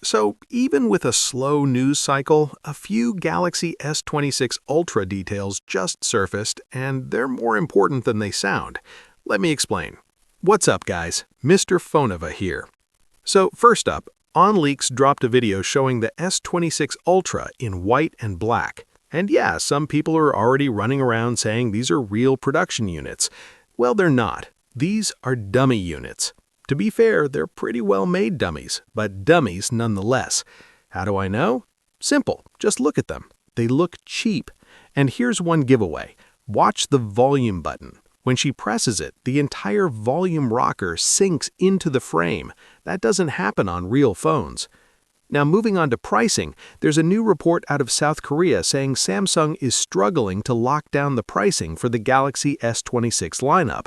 So, even with a slow news cycle, a few Galaxy S26 Ultra details just surfaced, and they're more important than they sound. Let me explain. What's up, guys? Mr. Phonova here. So, first up, OnLeaks dropped a video showing the S26 Ultra in white and black. And yeah, some people are already running around saying these are real production units. Well, they're not. These are dummy units. To be fair, they're pretty well-made dummies, but dummies nonetheless. How do I know? Simple. Just look at them. They look cheap. And here's one giveaway. Watch the volume button. When she presses it, the entire volume rocker sinks into the frame. That doesn't happen on real phones. Now, moving on to pricing, there's a new report out of South Korea saying Samsung is struggling to lock down the pricing for the Galaxy S26 lineup.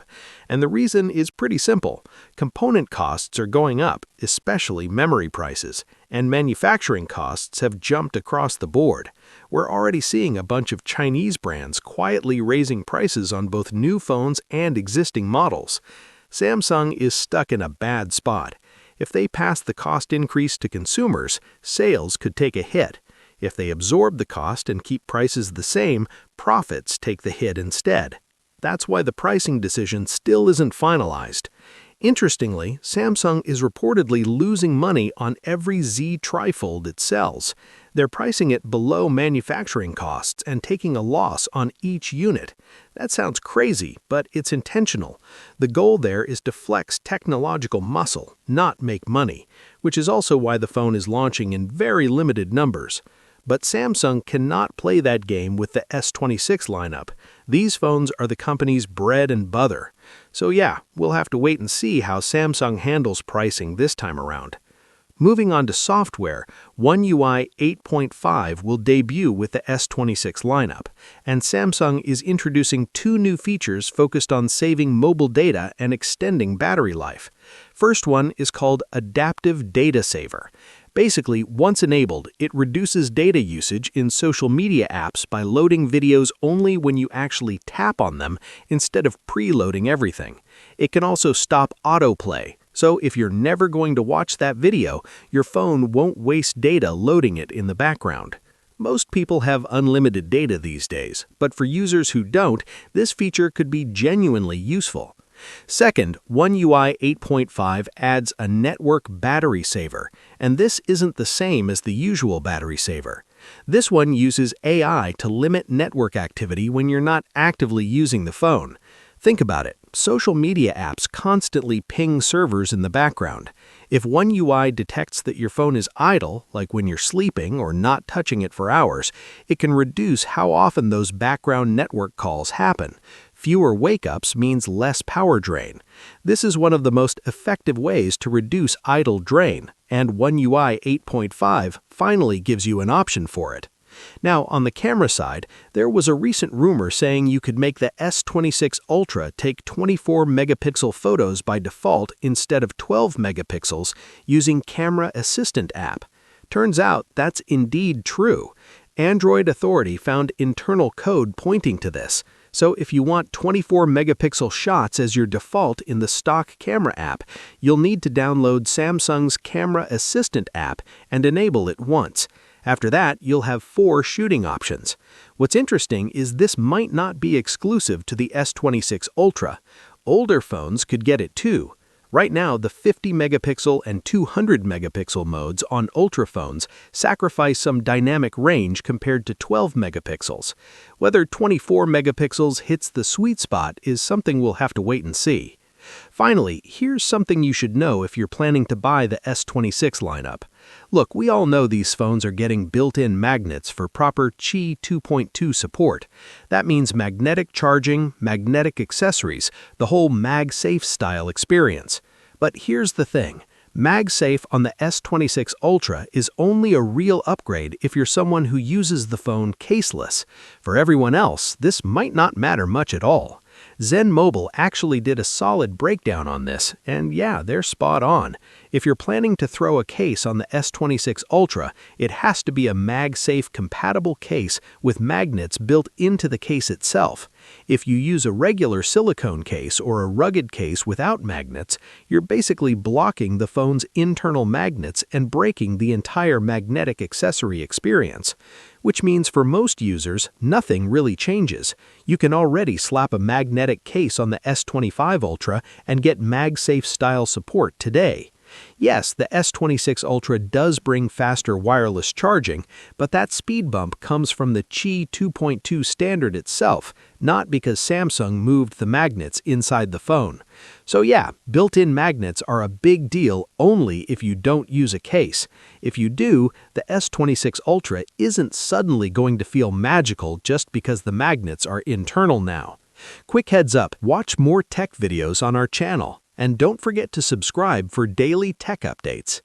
And the reason is pretty simple. Component costs are going up, especially memory prices, and manufacturing costs have jumped across the board. We're already seeing a bunch of Chinese brands quietly raising prices on both new phones and existing models. Samsung is stuck in a bad spot. If they pass the cost increase to consumers, sales could take a hit. If they absorb the cost and keep prices the same, profits take the hit instead. That's why the pricing decision still isn't finalized. Interestingly, Samsung is reportedly losing money on every Z trifold it sells. They're pricing it below manufacturing costs and taking a loss on each unit. That sounds crazy, but it's intentional. The goal there is to flex technological muscle, not make money, which is also why the phone is launching in very limited numbers. But Samsung cannot play that game with the S26 lineup. These phones are the company's bread and butter. So yeah, we'll have to wait and see how Samsung handles pricing this time around. Moving on to software, One UI 8.5 will debut with the S26 lineup, and Samsung is introducing two new features focused on saving mobile data and extending battery life. First one is called Adaptive Data Saver. Basically, once enabled, it reduces data usage in social media apps by loading videos only when you actually tap on them instead of preloading everything. It can also stop autoplay. So if you're never going to watch that video, your phone won't waste data loading it in the background. Most people have unlimited data these days, but for users who don't, this feature could be genuinely useful. Second, One UI 8.5 adds a network battery saver, and this isn't the same as the usual battery saver. This one uses AI to limit network activity when you're not actively using the phone. Think about it. Social media apps constantly ping servers in the background. If One UI detects that your phone is idle, like when you're sleeping or not touching it for hours, it can reduce how often those background network calls happen. Fewer wake-ups means less power drain. This is one of the most effective ways to reduce idle drain, and One UI 8.5 finally gives you an option for it. Now, on the camera side, there was a recent rumor saying you could make the S26 Ultra take 24-megapixel photos by default instead of 12 megapixels using Camera Assistant app. Turns out that's indeed true. Android Authority found internal code pointing to this. So if you want 24-megapixel shots as your default in the stock camera app, you'll need to download Samsung's Camera Assistant app and enable it once. After that, you'll have 4 shooting options. What's interesting is this might not be exclusive to the S26 Ultra. Older phones could get it too. Right now, the 50-megapixel and 200-megapixel modes on Ultra phones sacrifice some dynamic range compared to 12 megapixels. Whether 24 megapixels hits the sweet spot is something we'll have to wait and see. Finally, here's something you should know if you're planning to buy the S26 lineup. Look, we all know these phones are getting built-in magnets for proper Qi 2.2 support. That means magnetic charging, magnetic accessories, the whole MagSafe style experience. But here's the thing. MagSafe on the S26 Ultra is only a real upgrade if you're someone who uses the phone caseless. For everyone else, this might not matter much at all. Zen Mobile actually did a solid breakdown on this, and yeah, they're spot on. If you're planning to throw a case on the S26 Ultra, it has to be a MagSafe compatible case with magnets built into the case itself. If you use a regular silicone case or a rugged case without magnets, you're basically blocking the phone's internal magnets and breaking the entire magnetic accessory experience. Which means for most users, nothing really changes. You can already slap a magnetic case on the S25 Ultra and get MagSafe style support today. Yes, the S26 Ultra does bring faster wireless charging, but that speed bump comes from the Qi 2.2 standard itself, not because Samsung moved the magnets inside the phone. So yeah, built-in magnets are a big deal only if you don't use a case. If you do, the S26 Ultra isn't suddenly going to feel magical just because the magnets are internal now. Quick heads up, watch more tech videos on our channel. And don't forget to subscribe for daily tech updates.